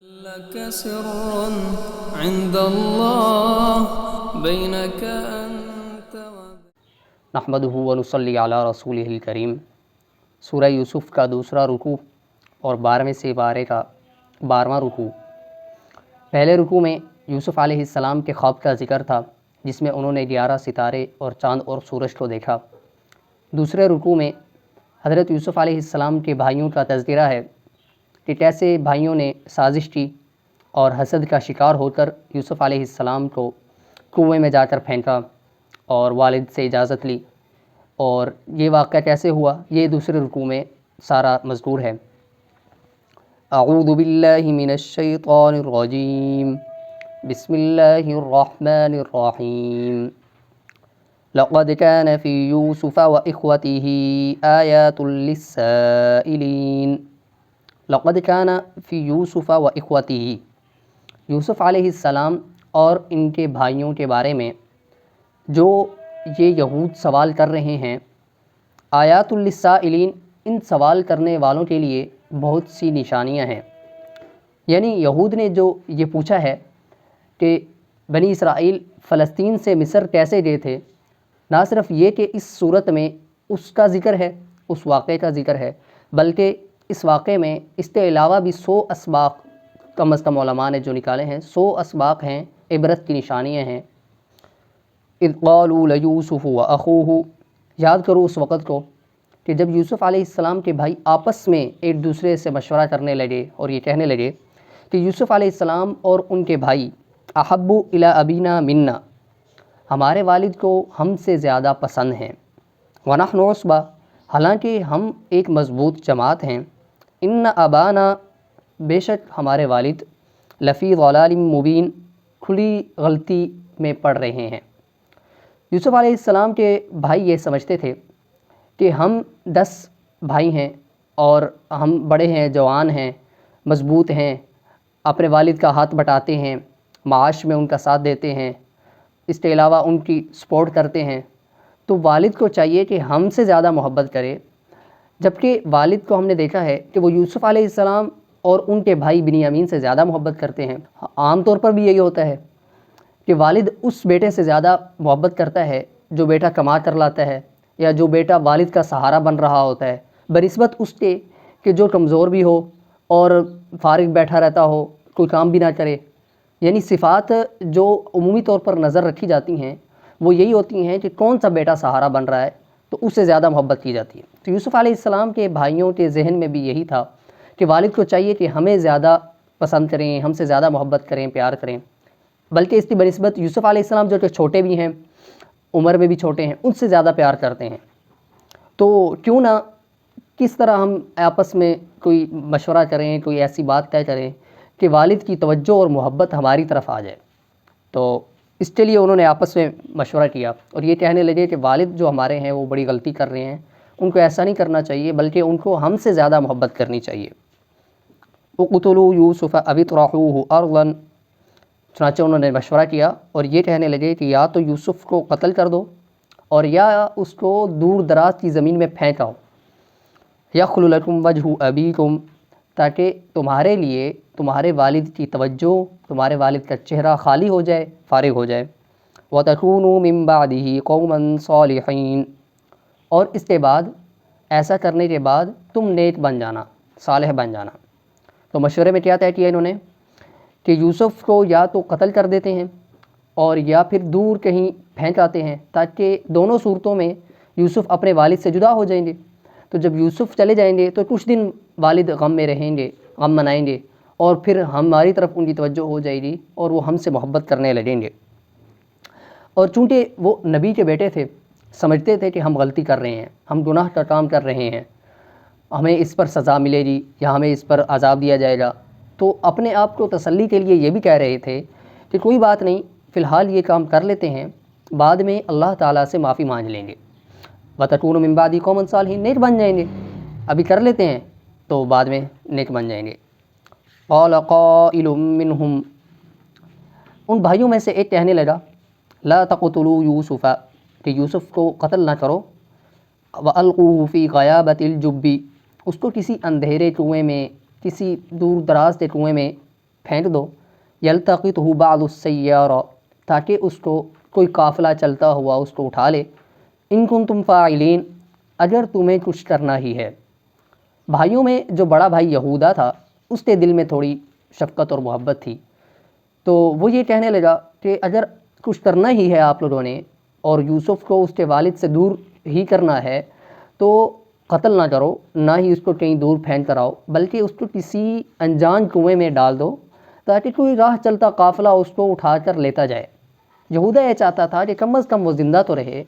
لك سر عند الله بينك أنت نحمده ونصلی علی رسولہ الکریم۔ سورہ یوسف کا دوسرا رکوع اور 12ویں سے پارے کا 12واں رکوع۔ پہلے رکوع میں یوسف علیہ السلام کے خواب کا ذکر تھا، جس میں انہوں نے 11 ستارے اور چاند اور سورج کو دیکھا۔ دوسرے رکوع میں حضرت یوسف علیہ السلام کے بھائیوں کا تذکرہ ہے کہ کیسے بھائیوں نے سازش کی اور حسد کا شکار ہو کر یوسف علیہ السلام کو کنویں میں جا کر پھینکا اور والد سے اجازت لی، اور یہ واقعہ کیسے ہوا یہ دوسرے رکوع میں سارا مذکور ہے۔ اعوذ باللہ من الشیطان الرجیم، بسم اللہ الرحمن الرحیم۔ لقد كان في يوسف وإخوته آيات للسائلين۔ لقد كان في يوسف وإخوته، یوسف علیہ السلام اور ان کے بھائیوں کے بارے میں جو یہ یہود سوال کر رہے ہیں، آیات للسائلین، ان سوال کرنے والوں کے لیے بہت سی نشانیاں ہیں۔ یعنی یہود نے جو یہ پوچھا ہے کہ بنی اسرائیل فلسطین سے مصر کیسے گئے تھے، نہ صرف یہ کہ اس صورت میں اس کا ذکر ہے، اس واقعے کا ذکر ہے، بلکہ اس واقعے میں اس کے علاوہ بھی 100 اسباق کم از کم علماء نے جو نکالے ہیں، 100 اسباق ہیں، عبرت کی نشانیاں ہیں۔ اذ قالوا لیوسف واخوہ، یاد کرو اس وقت کو کہ جب یوسف علیہ السلام کے بھائی آپس میں ایک دوسرے سے مشورہ کرنے لگے اور یہ کہنے لگے کہ یوسف علیہ السلام اور ان کے بھائی احب الی ابینا منا، ہمارے والد کو ہم سے زیادہ پسند ہیں، ونحن عصبہ، حالانکہ ہم ایک مضبوط جماعت ہیں، ان ابانا، بے شک ہمارے والد، لفی ضلال مبین، کھلی غلطی میں پڑ رہے ہیں۔ یوسف علیہ السلام کے بھائی یہ سمجھتے تھے کہ ہم 10 بھائی ہیں اور ہم بڑے ہیں، جوان ہیں، مضبوط ہیں، اپنے والد کا ہاتھ بٹاتے ہیں، معاش میں ان کا ساتھ دیتے ہیں، اس کے علاوہ ان کی سپورٹ کرتے ہیں، تو والد کو چاہیے کہ ہم سے زیادہ محبت کرے۔ جبکہ والد کو ہم نے دیکھا ہے کہ وہ یوسف علیہ السلام اور ان کے بھائی بنیامین سے زیادہ محبت کرتے ہیں۔ عام طور پر بھی یہی ہوتا ہے کہ والد اس بیٹے سے زیادہ محبت کرتا ہے جو بیٹا کما کر لاتا ہے، یا جو بیٹا والد کا سہارا بن رہا ہوتا ہے، بنسبت اس کے کہ جو کمزور بھی ہو اور فارغ بیٹھا رہتا ہو، کوئی کام بھی نہ کرے۔ یعنی صفات جو عمومی طور پر نظر رکھی جاتی ہیں وہ یہی ہوتی ہیں کہ کون سا بیٹا سہارا بن رہا ہے، تو اس سے زیادہ محبت کی جاتی ہے۔ تو یوسف علیہ السلام کے بھائیوں کے ذہن میں بھی یہی تھا کہ والد کو چاہیے کہ ہمیں زیادہ پسند کریں، ہم سے زیادہ محبت کریں، پیار کریں، بلکہ اس کی بنسبت یوسف علیہ السلام جو کہ چھوٹے بھی ہیں، عمر میں بھی چھوٹے ہیں، ان سے زیادہ پیار کرتے ہیں۔ تو کیوں نہ کس طرح ہم آپس میں کوئی مشورہ کریں، کوئی ایسی بات طے کریں کہ والد کی توجہ اور محبت ہماری طرف آ جائے۔ تو اس کے لیے انہوں نے آپس میں مشورہ کیا اور یہ کہنے لگے کہ والد جو ہمارے ہیں وہ بڑی غلطی کر رہے ہیں، ان کو ایسا نہیں کرنا چاہیے، بلکہ ان کو ہم سے زیادہ محبت کرنی چاہیے۔ اقتلوا یوسف او اطرحوہ ارضا، چنانچہ انہوں نے مشورہ کیا اور یہ کہنے لگے کہ یا تو یوسف کو قتل کر دو اور یا اس کو دور دراز کی زمین میں پھینکاؤ، یخل لکم وجہ ابیکم، تاکہ تمہارے لیے تمہارے والد کی توجہ، تمہارے والد کا چہرہ خالی ہو جائے، فارغ ہو جائے، وَتَكُونُوا مِن بَعْدِهِ قَوْمًا صَالِحِينَ، اور اس کے بعد، ایسا کرنے کے بعد تم نیک بن جانا، صالح بن جانا۔ تو مشورے میں کیا طے کیا انہوں نے کہ یوسف کو یا تو قتل کر دیتے ہیں اور یا پھر دور کہیں پھینک آتے ہیں، تاکہ دونوں صورتوں میں یوسف اپنے والد سے جدا ہو جائیں گے۔ تو جب یوسف چلے جائیں گے تو کچھ دن والد غم میں رہیں گے، غم منائیں گے، اور پھر ہماری طرف ان کی توجہ ہو جائے گی اور وہ ہم سے محبت کرنے لگیں گے۔ اور چونکہ وہ نبی کے بیٹے تھے، سمجھتے تھے کہ ہم غلطی کر رہے ہیں، ہم گناہ کا کام کر رہے ہیں، ہمیں اس پر سزا ملے گی یا ہمیں اس پر عذاب دیا جائے گا، تو اپنے آپ کو تسلی کے لیے یہ بھی کہہ رہے تھے کہ کوئی بات نہیں، فی الحال یہ کام کر لیتے ہیں، بعد میں اللہ تعالیٰ سے معافی مانگ لیں گے۔ وَتَكُونُوا مِن بَعْدِهِ قَوْمًا صَالِحِينَ، نیک بن جائیں گے، ابھی کر لیتے ہیں تو بعد میں نیک بن جائیں گے۔ قَالَ قَائِلٌ مِّنْهُمْ، ان بھائیوں میں سے ایک کہنے لگا، لَا تَقْتُلُوا يُوسُفَ، کہ یوسف کو قتل نہ کرو، وَأَلْقُوهُ فِي غَيَابَةِ الْجُبِّ، اس کو کسی اندھیرے کنویں میں، کسی دور دراز کے کنویں میں پھینک دو، یلتقطہ بعض السیارہ، تاکہ اس کو کوئی قافلہ چلتا ہوا اس کو اٹھا لے، ان کنتم فاعلین، اگر تمہیں کچھ کرنا ہی ہے۔ بھائیوں میں جو بڑا بھائی یہودا تھا اس کے دل میں تھوڑی شفقت اور محبت تھی، تو وہ یہ کہنے لگا کہ اگر کچھ کرنا ہی ہے آپ لوگوں نے اور یوسف کو اس کے والد سے دور ہی کرنا ہے تو قتل نہ کرو، نہ ہی اس کو کہیں دور پھینک کر آؤ، بلکہ اس کو کسی انجان کنویں میں ڈال دو تاکہ کوئی راہ چلتا قافلہ اس کو اٹھا کر لیتا جائے۔ یہودا یہ چاہتا تھا کہ کم از کم وہ زندہ تو رہے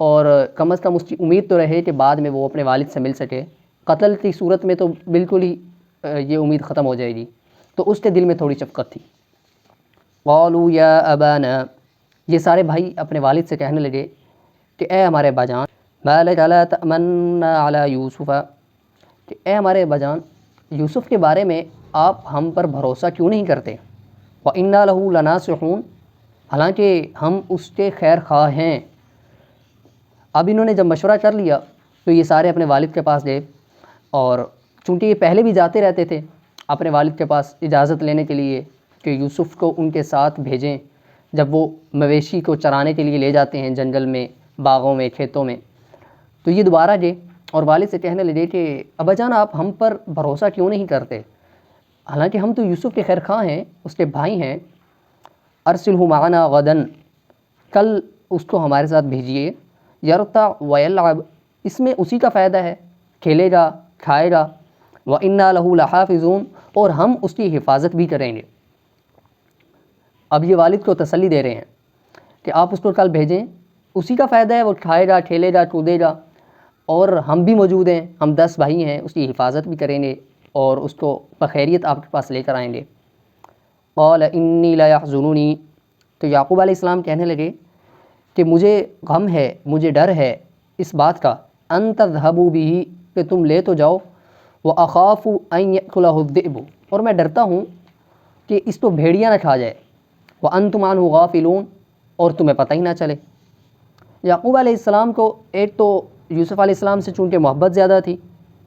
اور کم از کم اس کی امید تو رہے کہ بعد میں وہ اپنے والد سے مل سکے، قتل کی صورت میں تو بالکل ہی یہ امید ختم ہو جائے گی، تو اس کے دل میں تھوڑی شفقت تھی۔ قالوا یا ابانا، یہ سارے بھائی اپنے والد سے کہنے لگے کہ اے ہمارے ابا جان، ما لک لا تأمنا علی یوسف، کہ اے ہمارے ابا جان، یوسف کے بارے میں آپ ہم پر بھروسہ کیوں نہیں کرتے؟ وَإِنَّا لَهُ لَنَاصِحُونَ، حالانکہ ہم اس کے خیر خواہ ہیں۔ اب انہوں نے جب مشورہ کر لیا تو یہ سارے اپنے والد کے پاس گئے، اور چونکہ یہ پہلے بھی جاتے رہتے تھے اپنے والد کے پاس اجازت لینے کے لیے کہ یوسف کو ان کے ساتھ بھیجیں جب وہ مویشی کو چرانے کے لیے لے جاتے ہیں جنگل میں، باغوں میں، کھیتوں میں، تو یہ دوبارہ گئے اور والد سے کہنے لگے کہ ابا جان آپ ہم پر بھروسہ کیوں نہیں کرتے؟ حالانکہ ہم تو یوسف کے خیر خواہ ہیں، اس کے بھائی ہیں۔ ارسلہ معنا غدا، کل اس کو ہمارے ساتھ بھیجیے، یرتع ویلعب، اس میں اسی کا فائدہ ہے، کھیلے گا، کھائے گا، وَإِنَّا لَهُ لَحَافِظُونَ، اور ہم اس کی حفاظت بھی کریں گے۔ اب یہ والد کو تسلی دے رہے ہیں کہ آپ اس کو کل بھیجیں، اسی کا فائدہ ہے، وہ کھائے گا، کھیلے گا، کودے گا، اور ہم بھی موجود ہیں، ہم 10 بھائی ہیں، اس کی حفاظت بھی کریں گے اور اس کو بخیریت آپ کے پاس لے کر آئیں گے۔ قال انی لا یحزننی، تو یعقوب علیہ السلام کہنے لگے کہ مجھے غم ہے، مجھے ڈر ہے اس بات کا، ان تذهبوا به، کہ تم لے تو جاؤ، واخاف ان یاکلہ الذئب، اور میں ڈرتا ہوں کہ اس کو بھیڑیا نہ کھا جائے، وانتم عنہ غافلون، اور تمہیں پتہ ہی نہ چلے۔ یعقوب علیہ السلام کو ایک تو یوسف علیہ السلام سے چونکہ محبت زیادہ تھی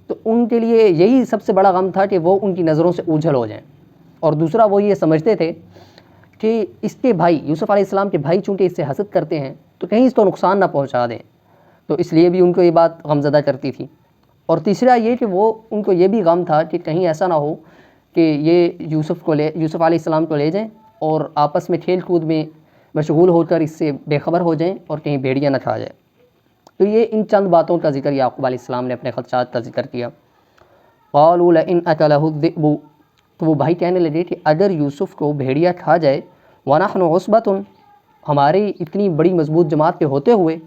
تو ان کے لیے یہی سب سے بڑا غم تھا کہ وہ ان کی نظروں سے اوجھل ہو جائیں، اور دوسرا وہ یہ سمجھتے تھے کہ اس کے بھائی یوسف علیہ السلام کے بھائی چونکہ اس سے حسد کرتے ہیں تو کہیں اس کو نقصان نہ پہنچا دیں، تو اس لیے بھی ان کو یہ بات غمزدہ کرتی تھی۔ اور تیسرا یہ کہ وہ ان کو یہ بھی غم تھا کہ کہیں ایسا نہ ہو کہ یہ یوسف علیہ السلام کو لے جائیں اور آپس میں کھیل کود میں مشغول ہو کر اس سے بے خبر ہو جائیں اور کہیں بھیڑیا نہ کھا جائے۔ تو یہ ان چند باتوں کا ذکر یعقوب علیہ السلام نے اپنے خدشات کا ذکر کیا۔ قالوا لئن اکلہ الذئب، تو وہ بھائی کہنے لگے کہ اگر یوسف کو بھیڑیا کھا جائے، ونحن عصبۃ، ہماری اتنی بڑی مضبوط جماعت کے ہوتے ہوئے،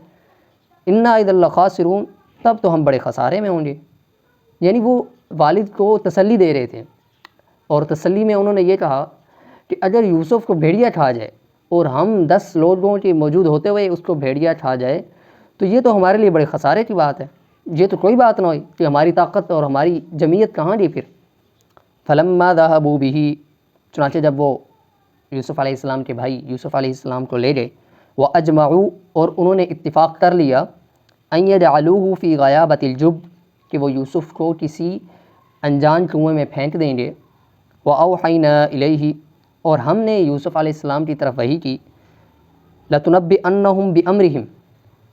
انا اذا لخاسرون، تب تو ہم بڑے خسارے میں ہوں گے۔ یعنی وہ والد کو تسلی دے رہے تھے، اور تسلی میں انہوں نے یہ کہا کہ اگر یوسف کو بھیڑیا کھا جائے اور ہم 10 لوگوں کے موجود ہوتے ہوئے اس کو بھیڑیا کھا جائے تو یہ تو ہمارے لیے بڑے خسارے کی بات ہے، یہ تو کوئی بات نہ ہوئی کہ ہماری طاقت اور ہماری جمعیت کہاں گئی پھر۔ فلما ذهبوا به، چنانچہ جب وہ یوسف علیہ السلام کے بھائی یوسف علیہ السلام کو لے گئے، واجمعوا، اور انہوں نے اتفاق کر لیا، ان یجعلوه فی غیابۃ الجب، کہ وہ یوسف کو کسی انجان کنویں میں پھینک دیں گے، واوحینا الیہ، اور ہم نے یوسف علیہ السلام کی طرف وحی کی، لتنبئنہم بامرہم،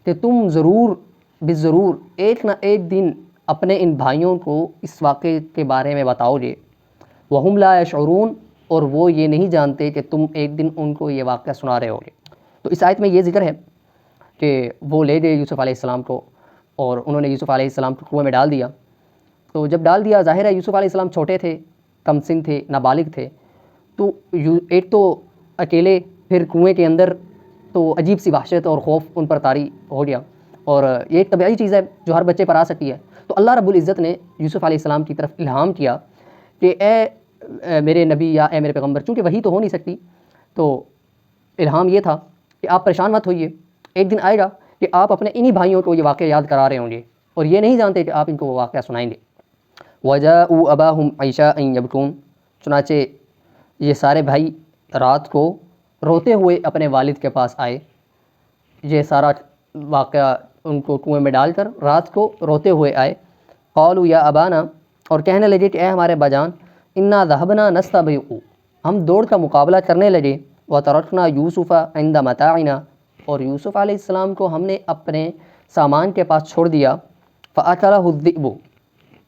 کہ تم ضرور ایک نہ ایک دن اپنے ان بھائیوں کو اس واقعے کے بارے میں بتاؤ گے، وہم لا یشعرون، اور وہ یہ نہیں جانتے کہ تم ایک دن ان کو یہ واقعہ سنا رہے ہوگے۔ تو اس آیت میں یہ ذکر ہے کہ وہ لے گئے یوسف علیہ السلام کو اور انہوں نے یوسف علیہ السلام کو کنویں میں ڈال دیا۔ تو جب ڈال دیا، ظاہر ہے یوسف علیہ السلام چھوٹے تھے، کم سن تھے، نابالغ تھے، تو ایک تو اکیلے، پھر کنویں کے اندر، تو عجیب سی وحشت اور خوف ان پر طاری ہو گیا، اور یہ ایک طبیعی چیز ہے جو ہر بچے پر آ سکتی ہے۔ تو اللہ رب العزت نے یوسف علیہ السلام کی طرف الہام کیا کہ اے میرے نبی یا اے میرے پیغمبر، چونکہ وہی تو ہو نہیں سکتی، تو الہام یہ تھا کہ آپ پریشان مت ہوئیے، ایک دن آئے گا کہ آپ اپنے انہی بھائیوں کو یہ واقعہ یاد کرا رہے ہوں گے اور یہ نہیں جانتے کہ آپ ان کو وہ واقعہ سنائیں گے۔ وَجَاءُوا أَبَاهُمْ عِشَاءً يَبْكُونَ، چنانچہ یہ سارے بھائی رات کو روتے ہوئے اپنے والد کے پاس آئے، یہ سارا واقعہ ان کو کنویں میں ڈال کر رات کو روتے ہوئے آئے۔ قالوا یا ابانا، اور کہنے لگے کہ اے ہمارے باجان، انا ذهبنا نستبق، ہم دوڑ کا مقابلہ کرنے لگے، وَتَرَكْنَا يُوسُفَ عِنْدَ مَتَاعِنَا، اور یوسف علیہ السلام کو ہم نے اپنے سامان کے پاس چھوڑ دیا، فَأَكَلَهُ الذِّئْبُ،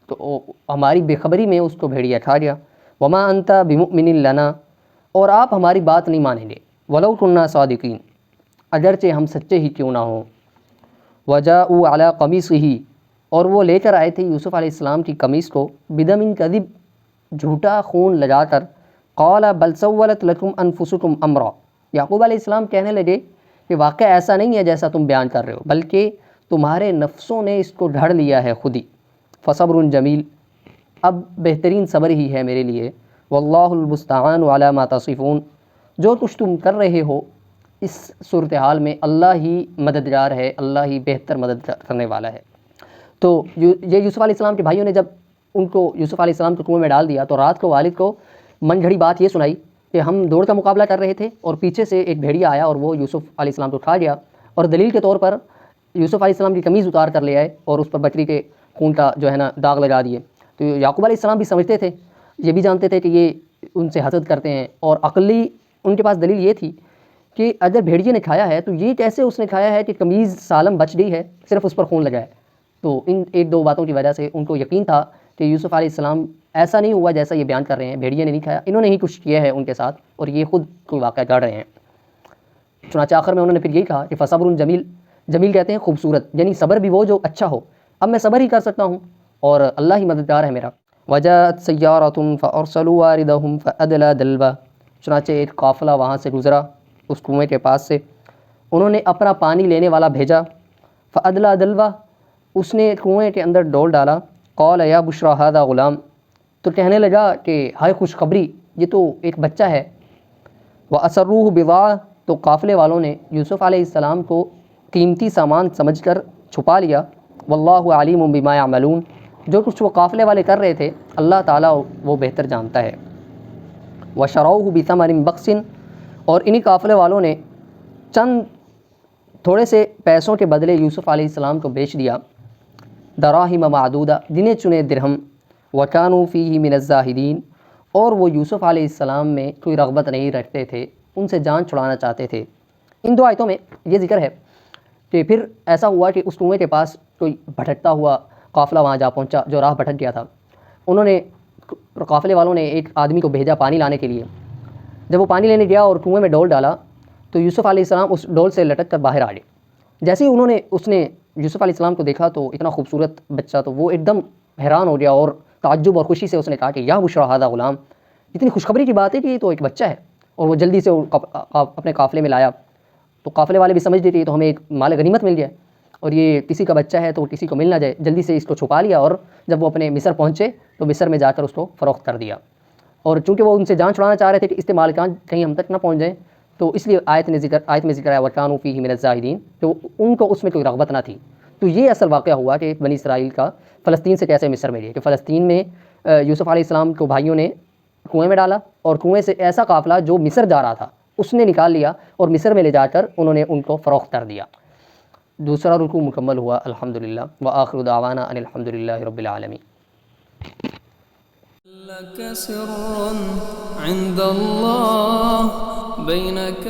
تو ہماری بے خبری میں اس کو بھیڑیا کھا گیا، وَمَا أَنْتَ بِمُؤْمِنٍ لَنَا، اور آپ ہماری بات نہیں مانیں گے، وَلَوْ كُنَّا صَادِقِينَ، اگرچہ ہم سچے ہی کیوں نہ ہوں، وَجَاءُوا عَلَىٰ قَمِيصِهِ، اور وہ لے کر آئے تھے یوسف علیہ السلام کی قمیص کو، بِدَمٍ كَذِب، جھوٹا خون لگا کر، قَالَ بَلْ سَوَّلَتْ لَكُمْ أَنفُسُكُمْ أَمْرًا، یعقوب علیہ السلام کہنے لگے کہ واقعہ ایسا نہیں ہے جیسا تم بیان کر رہے ہو، بلکہ تمہارے نفسوں نے اس کو ڈھڑ لیا ہے خود ہی، فصبر جمیل، اب بہترین صبر ہی ہے میرے لیے، واللہ المستعان علی ما تصفون، جو کچھ تم کر رہے ہو اس صورتحال میں اللہ ہی مددگار ہے، اللہ ہی بہتر مدد کرنے والا ہے۔ تو یہ یوسف علیہ السلام کے بھائیوں نے جب ان کو یوسف علیہ السلام کو کنویں میں ڈال دیا تو رات کو والد کو من گھڑی بات یہ سنائی کہ ہم دوڑ کا مقابلہ کر رہے تھے اور پیچھے سے ایک بھیڑیا آیا اور وہ یوسف علیہ السلام کو کھا گیا، اور دلیل کے طور پر یوسف علیہ السلام کی قمیض اتار کر لے آئے اور اس پر بکری کے خون کا جو ہے نا داغ لگا دیے۔ تو یعقوب علیہ السلام بھی سمجھتے تھے، یہ بھی جانتے تھے کہ یہ ان سے حسد کرتے ہیں، اور عقلی ان کے پاس دلیل یہ تھی کہ اگر بھیڑیے نے کھایا ہے تو یہ کیسے اس نے کھایا ہے کہ قمیض سالم بچ گئی ہے، صرف اس پر خون لگا ہے۔ تو ان ایک دو باتوں کی وجہ سے ان کو یقین تھا کہ یوسف علیہ السلام ایسا نہیں ہوا جیسا یہ بیان کر رہے ہیں، بھیڑیے نے نہیں کھایا، انہوں نے ہی کچھ کیا ہے ان کے ساتھ اور یہ خود کوئی واقعہ گڑھ رہے ہیں۔ چنانچہ آخر میں انہوں نے پھر یہی کہا کہ فصبر جمیل، جمیل کہتے ہیں خوبصورت، یعنی صبر بھی وہ جو اچھا ہو، اب میں صبر ہی کر سکتا ہوں اور اللہ ہی مددگار ہے میرا۔ وجاءت سیارۃ فارسلوا واردہم فادلی دلوا، چنانچہ ایک قافلہ وہاں سے گزرا اس کنویں کے پاس سے، انہوں نے اپنا پانی لینے والا بھیجا، فادلی دلوا، اس نے کنویں کے اندر ڈول ڈالا، قال یا بشرا ھذا غلام، تو کہنے لگا کہ ہائے خوشخبری، یہ تو ایک بچہ ہے، واسروہ بضاعہ، تو قافلے والوں نے یوسف علیہ السلام کو قیمتی سامان سمجھ کر چھپا لیا، واللہ علیم بما یعملون، جو کچھ وہ قافلے والے کر رہے تھے اللہ تعالیٰ وہ بہتر جانتا ہے، وشروہ بثمن بخس، اور انہی قافلے والوں نے چند تھوڑے سے پیسوں کے بدلے یوسف علیہ السلام کو بیچ دیا، دراہم معدودہ، گنے چنے درہم، وکانوا فیہ من الزاہدین، اور وہ یوسف علیہ السلام میں کوئی رغبت نہیں رکھتے تھے، ان سے جان چھڑانا چاہتے تھے۔ ان دو آیتوں میں یہ ذکر ہے کہ پھر ایسا ہوا کہ اس کنویں کے پاس کوئی بھٹکتا ہوا قافلہ وہاں جا پہنچا جو راہ بھٹک گیا تھا، انہوں نے قافلے والوں نے ایک آدمی کو بھیجا پانی لانے کے لیے، جب وہ پانی لینے گیا اور کنویں میں ڈول ڈالا تو یوسف علیہ السلام اس ڈول سے لٹک کر باہر آ گئے۔ جیسے ہی اس نے یوسف علیہ السلام کو دیکھا تو اتنا خوبصورت بچہ، تو وہ ایک دم حیران ہو گیا اور تعجب اور خوشی سے اس نے کہا کہ یا بشرا ھذا غلام، اتنی خوشخبری کی بات ہے کہ یہ تو ایک بچہ ہے، اور وہ جلدی سے اپنے قافلے میں لایا۔ تو قافلے والے بھی سمجھ لیتے تو ہمیں ایک مال غنیمت مل گیا اور یہ کسی کا بچہ ہے تو کسی کو مل نہ جائے، جلدی سے اس کو چھپا لیا، اور جب وہ اپنے مصر پہنچے تو مصر میں جا کر اس کو فروخت کر دیا، اور چونکہ وہ ان سے جان چھڑانا چاہ رہے تھے کہ استعمال کہیں ہم تک نہ پہنچ جائیں، تو اس لیے آیت میں ذکر ہے وَكَانُوا فِيهِ مِنَ الزَّاهِدِينَ، تو ان کو اس میں کوئی رغبت نہ تھی۔ تو یہ اصل واقعہ ہوا کہ بنی اسرائیل کا فلسطین سے کیسے مصر میں گئے، کہ فلسطین میں یوسف علیہ السلام کو بھائیوں نے کنویں میں ڈالا، اور کنویں سے ایسا قافلہ جو مصر جا رہا تھا اس نے نکال لیا اور مصر میں لے جا کر انہوں نے ان کو فروخت کر دیا۔ دوسرا رکوع مکمل ہوا، الحمدللہ، وآخر دعوانا ان الحمدللہ رب العالمین۔ لك سر عند الله بينك